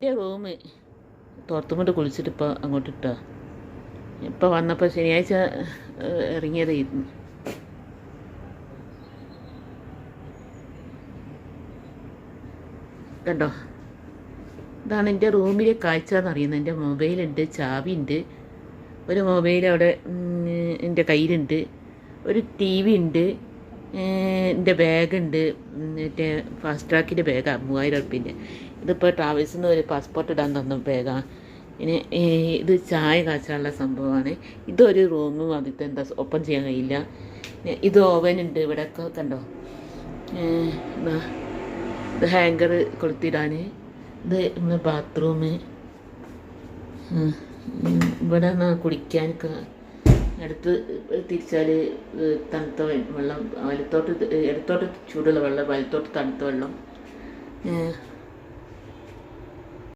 എൻ്റെ റൂം തുറത്തുകൊണ്ട് കുളിച്ചിട്ട് ഇപ്പോൾ അങ്ങോട്ട് ഇട്ടാ. ഇപ്പോൾ വന്നപ്പോൾ ശനിയാഴ്ച ഇറങ്ങിയതായിരുന്നു. കണ്ടോ, ഇതാണ് എൻ്റെ റൂമിലെ കാഴ്ച എന്നറിയുന്നത്. എൻ്റെ മൊബൈലുണ്ട്, ചാവിയുണ്ട്, ഒരു മൊബൈൽ അവിടെ എൻ്റെ കയ്യിലുണ്ട്, ഒരു ടി വി ഉണ്ട്, എൻ്റെ ബാഗുണ്ട്, മറ്റേ ഫാസ്റ്റ് ട്രാക്കിൻ്റെ ബാഗാണ് 3000 ഉറുപ്പിൻ്റെ. ഇതിപ്പോൾ ട്രാവൽസിൽ നിന്ന് ഒരു പാസ്പോർട്ട് ഇടാൻ തന്ന ബാഗാണ്. പിന്നെ ഇത് ചായ കാച്ചാനുള്ള സംഭവമാണ്. ഇതൊരു റൂമും ആദ്യത്തെ എന്താ ഓപ്പൺ ചെയ്യാൻ കഴിയില്ല. ഇത് ഓവനുണ്ട് ഇവിടെയൊക്കെ കണ്ടോ. ഇത് ഹാങ്കർ കൊളുത്തിടാൻ. ഇത് നമ്മുടെ ബാത്റൂം. ഇവിടെ കുടിക്കാനൊക്കെ അടുത്ത് തിരിച്ചാൽ തണുത്ത വെള്ളം, വലത്തോട്ട് ഇടത്തോട്ട് ചൂടുള്ള വെള്ളം, വലത്തോട്ട് തണുത്ത വെള്ളം.